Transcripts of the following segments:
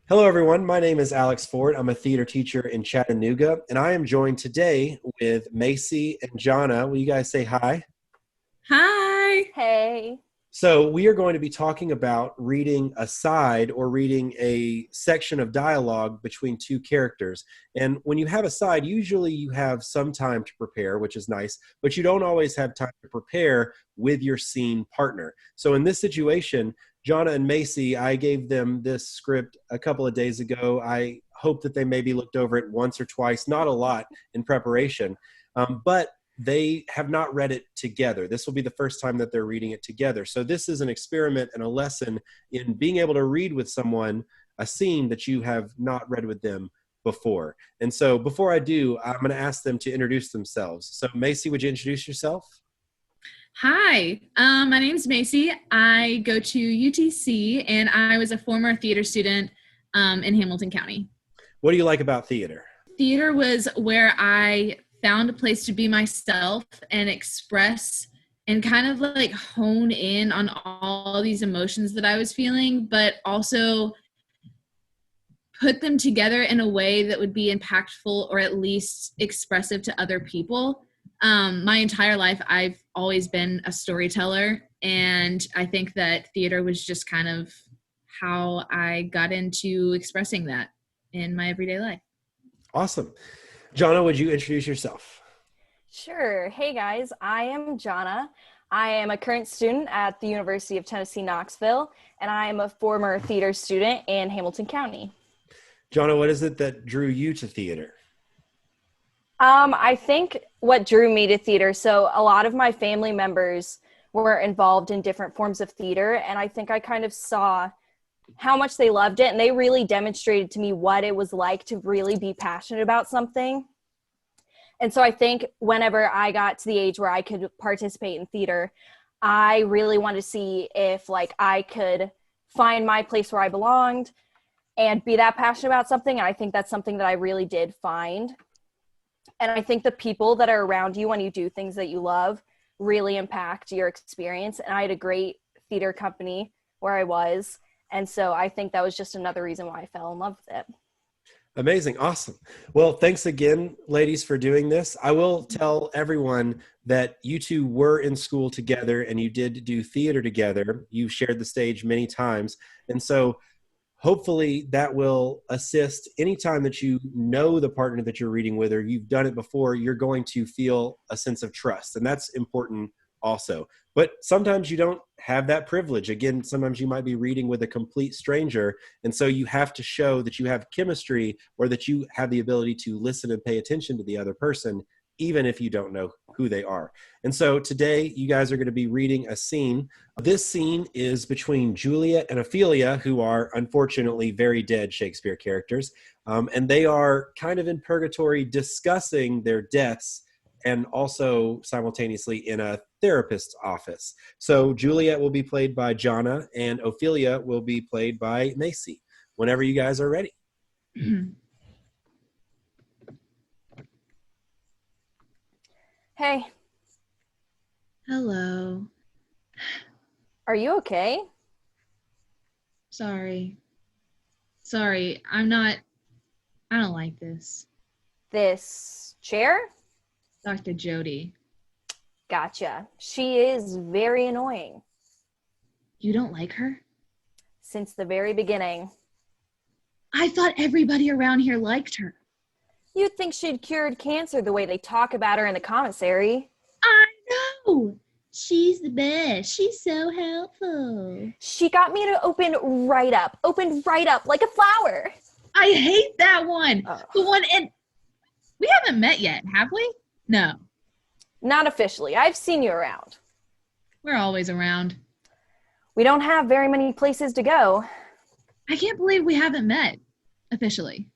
Hello, everyone. My name is Alex Ford. I'm a theater teacher in Chattanooga, and I am joined today with Macie and Jonah. Will you guys say hi? Hi. Hey. So, we are going to be talking about reading a side or reading a section of dialogue between two characters. And when you have a side, usually you have some time to prepare, which is nice, but you don't always have time to prepare with your scene partner. So, in this situation, Johnna and Macie, I gave them this script a couple of days ago. I hope that they maybe looked over it once or twice, not a lot in preparation, but they have not read it together. This will be the first time that they're reading it together. So this is an experiment and a lesson in being able to read with someone a scene that you have not read with them before. And so before I do, I'm going to ask them to introduce themselves. So Macie, would you introduce yourself? Hi. My name's Macie. I go to UTC, and I was a former theater student in Hamilton County. What do you like about theater? Theater was where I found a place to be myself and express and kind of like hone in on all these emotions that I was feeling, but also put them together in a way that would be impactful or at least expressive to other people. My entire life, I've always been a storyteller, and I think that theater was just kind of how I got into expressing that in my everyday life. Awesome. Jonah, would you introduce yourself? Sure. Hey guys, I am Johnna. I am a current student at the University of Tennessee, Knoxville, and I am a former theater student in Hamilton County. Jonah, what is it that drew you to theater? I think what drew me to theater, so a lot of my family members were involved in different forms of theater, and I think I kind of saw how much they loved it, and they really demonstrated to me what it was like to really be passionate about something. And so I think whenever I got to the age where I could participate in theater, I really wanted to see if I could find my place where I belonged and be that passionate about something. And I think that's something that I really did find. And I think the people that are around you when you do things that you love really impact your experience. And I had a great theater company where I was. And so I think that was just another reason why I fell in love with it. Amazing. Awesome. Well, thanks again, ladies, for doing this. I will tell everyone that you two were in school together and you did do theater together. You shared the stage many times. And so hopefully that will assist anytime that you know the partner that you're reading with or you've done it before, you're going to feel a sense of trust. And that's important also. But sometimes you don't have that privilege. Again, sometimes you might be reading with a complete stranger. And so you have to show that you have chemistry or that you have the ability to listen and pay attention to the other person, even if you don't know who they are. And so today you guys are going to be reading a scene. This scene is between Juliet and Ophelia, who are unfortunately very dead Shakespeare characters. And they are kind of in purgatory discussing their deaths and also simultaneously in a therapist's office. So Juliet will be played by Jonah and Ophelia will be played by Macie. Whenever you guys are ready. Hey, Hello. are you okay? Sorry, I don't like this. This chair? Dr. Jody, Gotcha. She is very annoying you don't like her? since the very beginning. I thought everybody around here liked her. You'd think she'd cured cancer the way they talk about her in the commissary. I know. She's the best. She's so helpful. She got me to opened right up like a flower. I hate that one. Oh. The one in... We haven't met yet, have we? No. Not officially. I've seen you around. We're always around. We don't have very many places to go. I can't believe we haven't met officially.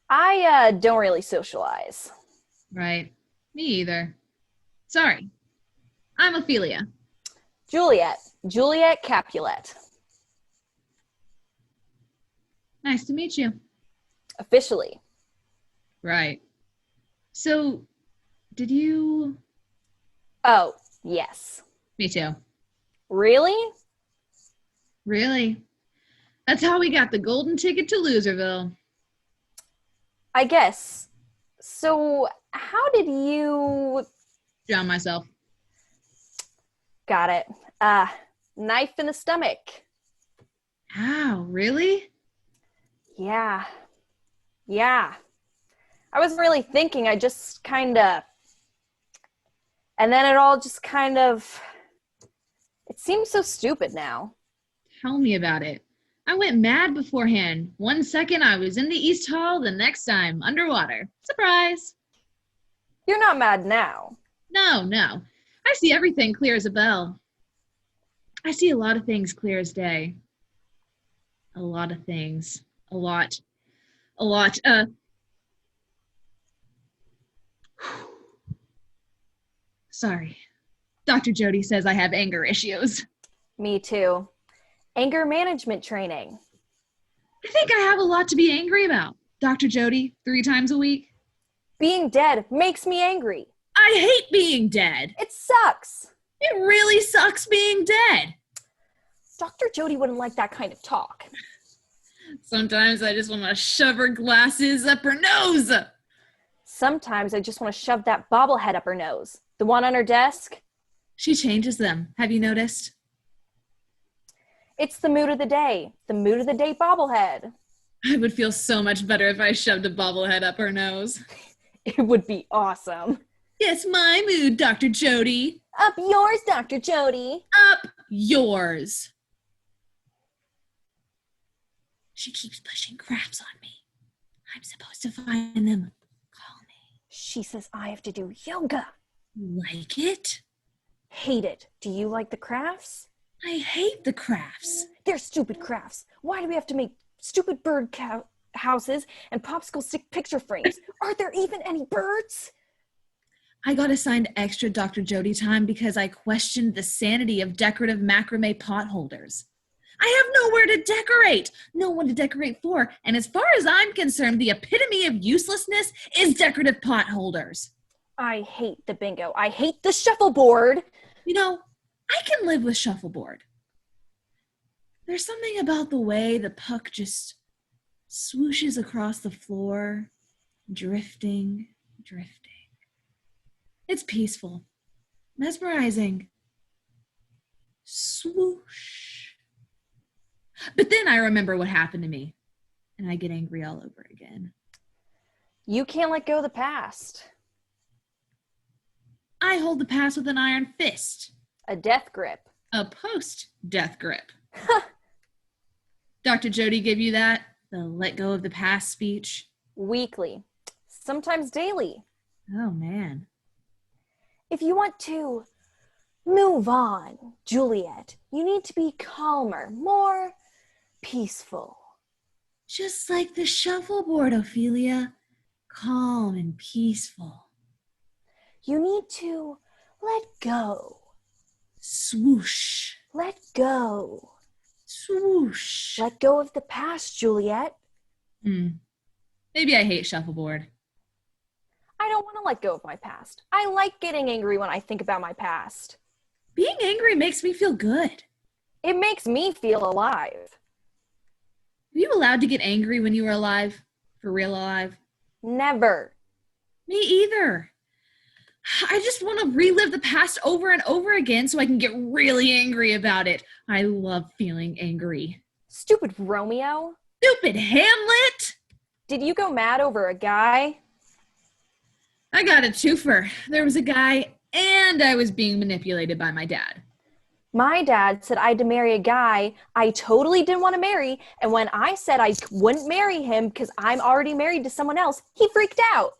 I don't really socialize. Right. Me either. Sorry. I'm Ophelia. Juliet Capulet. Nice to meet you. Officially. Right. So, did you... Oh, yes. Me too. Really? Really? That's how we got the golden ticket to Loserville. I guess. So, how did you... Drown myself. Got it. Knife in the stomach. Ow, really? Yeah. I wasn't really thinking. I just kind of... And then it all just kind of... It seems so stupid now. Tell me about it. I went mad beforehand. 1 second I was in the East Hall, the next time underwater. Surprise! You're not mad now. No. I see everything clear as a bell. I see a lot of things clear as day. A lot of things. A lot. Sorry. Dr. Jody says I have anger issues. Me too. Anger management training. I think I have a lot to be angry about. Dr. Jody, 3 times a week. Being dead makes me angry. I hate being dead. It sucks. It really sucks being dead. Dr. Jody wouldn't like that kind of talk. Sometimes I just want to shove her glasses up her nose. Sometimes I just want to shove that bobblehead up her nose. The one on her desk. She changes them. Have you noticed? It's the mood of the day. The mood of the day bobblehead. I would feel so much better if I shoved a bobblehead up her nose. It would be awesome. It's my mood, Dr. Jody. Up yours, Dr. Jody. Up yours. She keeps pushing crafts on me. I'm supposed to find them. Call me. She says I have to do yoga. Like it? Hate it. Do you like the crafts? I hate the crafts. They're stupid crafts. Why do we have to make stupid bird houses and popsicle stick picture frames? Are there even any birds? I got assigned extra Dr. Jody time because I questioned the sanity of decorative macrame pot holders. I have nowhere to decorate, no one to decorate for, and as far as I'm concerned, the epitome of uselessness is decorative pot holders. I hate the bingo. I hate the shuffleboard. You know, I can live with shuffleboard. There's something about the way the puck just swooshes across the floor, drifting. It's peaceful, mesmerizing. Swoosh. But then I remember what happened to me, and I get angry all over again. You can't let go of the past. I hold the past with an iron fist. A death grip. A post-death grip. Dr. Jody give you that? The let go of the past speech? Weekly. Sometimes daily. Oh, man. If you want to move on, Juliet, you need to be calmer, more peaceful. Just like the shuffleboard, Ophelia. Calm and peaceful. You need to let go. Swoosh. Let go. Swoosh. Let go of the past, Juliet. Maybe I hate shuffleboard. I don't want to let go of my past. I like getting angry when I think about my past. Being angry makes me feel good. It makes me feel alive. Were you allowed to get angry when you were alive? For real alive? Never. Me either. I just want to relive the past over and over again so I can get really angry about it. I love feeling angry. Stupid Romeo. Stupid Hamlet! Did you go mad over a guy? I got a twofer. There was a guy, and I was being manipulated by my dad. My dad said I had to marry a guy I totally didn't want to marry, and when I said I wouldn't marry him because I'm already married to someone else, he freaked out.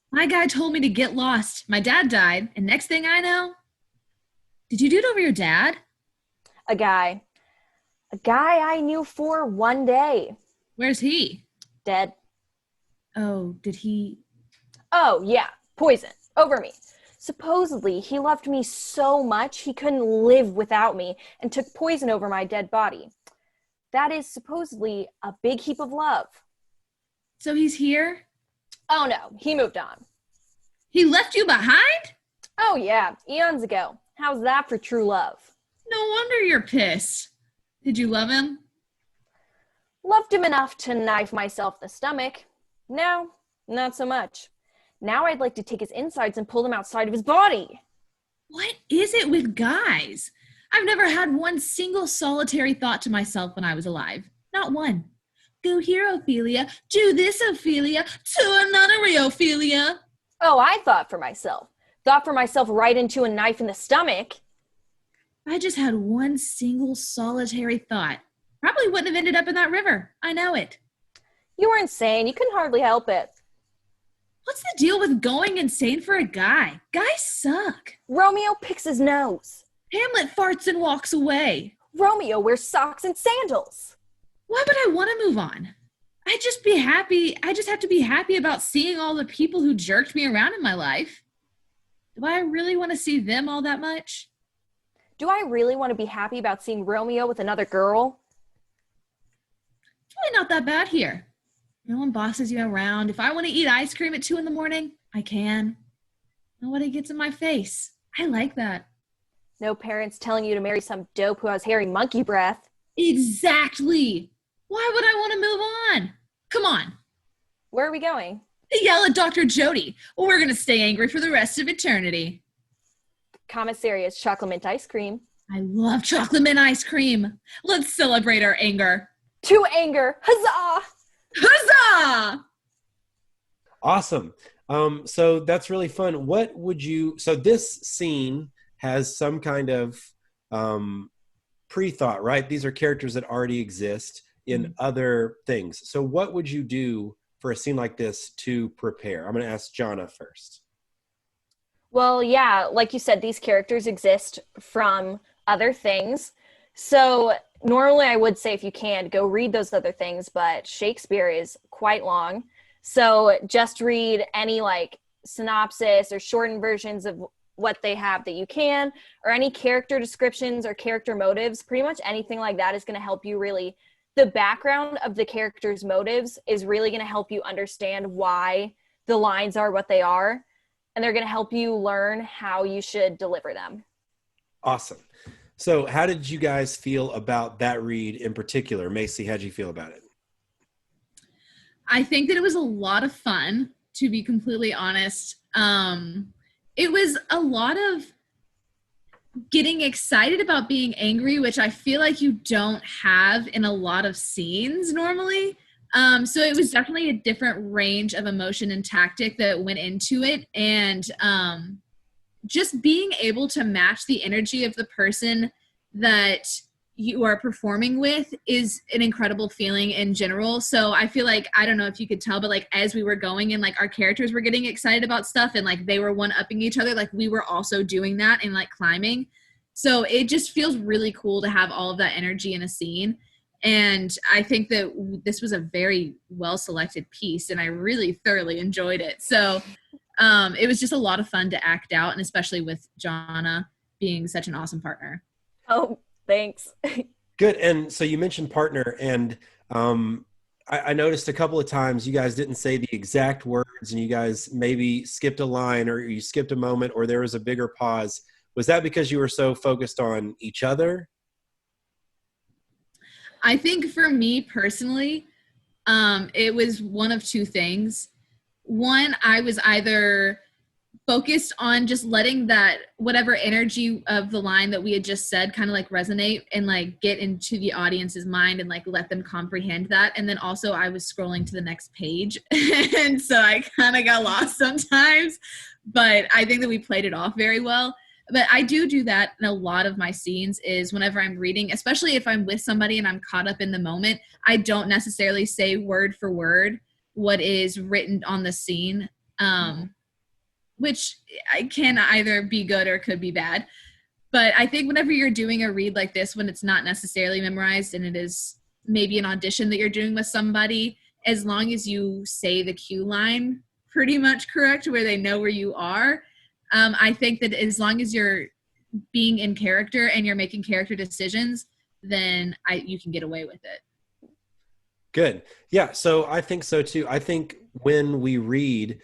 My guy told me to get lost. My dad died, and next thing I know... Did you do it over your dad? A guy I knew for one day. Where's he? Dead. Oh, did he... Oh, yeah, poison, over me. Supposedly, he loved me so much he couldn't live without me and took poison over my dead body. That is supposedly a big heap of love. So he's here? Oh no, he moved on. He left you behind? Oh yeah, eons ago. How's that for true love? No wonder you're pissed. Did you love him? Loved him enough to knife myself in the stomach. Now, not so much. Now I'd like to take his insides and pull them outside of his body. What is it with guys? I've never had one single solitary thought to myself when I was alive. Not one. Go here, Ophelia. Do this, Ophelia. To another Ophelia. Oh, I thought for myself. Thought for myself right into a knife in the stomach. I just had one single solitary thought. Probably wouldn't have ended up in that river. I know it. You were insane. You couldn't hardly help it. What's the deal with going insane for a guy? Guys suck. Romeo picks his nose. Hamlet farts and walks away. Romeo wears socks and sandals. Why would I want to move on? I just have to be happy about seeing all the people who jerked me around in my life. Do I really want to see them all that much? Do I really want to be happy about seeing Romeo with another girl? It's really not that bad here. No one bosses you around. If I want to eat ice cream at 2 a.m, I can. Nobody gets in my face. I like that. No parents telling you to marry some dope who has hairy monkey breath. Exactly. Why would I want to move on? Come on. Where are we going? Yell at Dr. Jody. We're going to stay angry for the rest of eternity. Commissaria's chocolate mint ice cream. I love chocolate mint ice cream. Let's celebrate our anger. To anger. Huzzah! Huzzah! Awesome. So that's really fun. So this scene has some kind of pre-thought, right? These are characters that already exist in other things. So what would you do for a scene like this to prepare? I'm going to ask Jonah first. Well, yeah, like you said, these characters exist from other things. So normally I would say if you can, go read those other things, but Shakespeare is quite long. So just read any like synopsis or shortened versions of what they have that you can, or any character descriptions or character motives. Pretty much anything like that is going to help you really. The background of the character's motives is really going to help you understand why the lines are what they are. And they're going to help you learn how you should deliver them. Awesome. So how did you guys feel about that read in particular? Macie, how'd you feel about it? I think that it was a lot of fun, to be completely honest. It was a lot of getting excited about being angry, which I feel like you don't have in a lot of scenes normally. So it was definitely a different range of emotion and tactic that went into it. And just being able to match the energy of the person that you are performing with is an incredible feeling in general. So I feel like, I don't know if you could tell, but like as we were going and like our characters were getting excited about stuff and like they were one-upping each other, like we were also doing that and like climbing. So it just feels really cool to have all of that energy in a scene. And I think that this was a very well-selected piece and I really thoroughly enjoyed it. So it was just a lot of fun to act out, and especially with Jonah being such an awesome partner. Oh, thanks. Good. And so you mentioned partner, and I noticed a couple of times you guys didn't say the exact words and you guys maybe skipped a line or you skipped a moment or there was a bigger pause. Was that because you were so focused on each other? I think for me personally, it was one of two things. One, I was either focused on just letting that whatever energy of the line that we had just said kind of like resonate and like get into the audience's mind and like let them comprehend that. And then also I was scrolling to the next page. And so I kind of got lost sometimes, but I think that we played it off very well. But I do that in a lot of my scenes is whenever I'm reading, especially if I'm with somebody and I'm caught up in the moment, I don't necessarily say word for word what is written on the scene, which can either be good or could be bad. But I think whenever you're doing a read like this, when it's not necessarily memorized and it is maybe an audition that you're doing with somebody, as long as you say the cue line pretty much correct where they know where you are, I think that as long as you're being in character and you're making character decisions, then you can get away with it. Good. Yeah, so I think so too. I think when we read,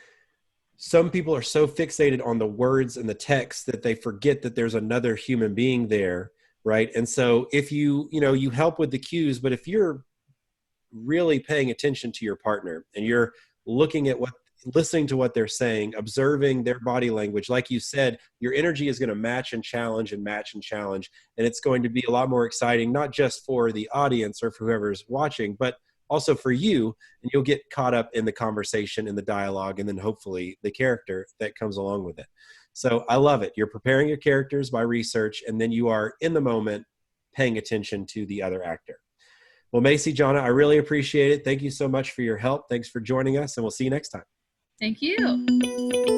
some people are so fixated on the words and the text that they forget that there's another human being there, right? And so if you help with the cues, but if you're really paying attention to your partner, and you're listening to what they're saying, observing their body language. Like you said, your energy is going to match and challenge and match and challenge. And it's going to be a lot more exciting, not just for the audience or for whoever's watching, but also for you. And you'll get caught up in the conversation, in the dialogue, and then hopefully the character that comes along with it. So I love it. You're preparing your characters by research, and then you are in the moment paying attention to the other actor. Well, Macie, Jonah, I really appreciate it. Thank you so much for your help. Thanks for joining us, and we'll see you next time. Thank you.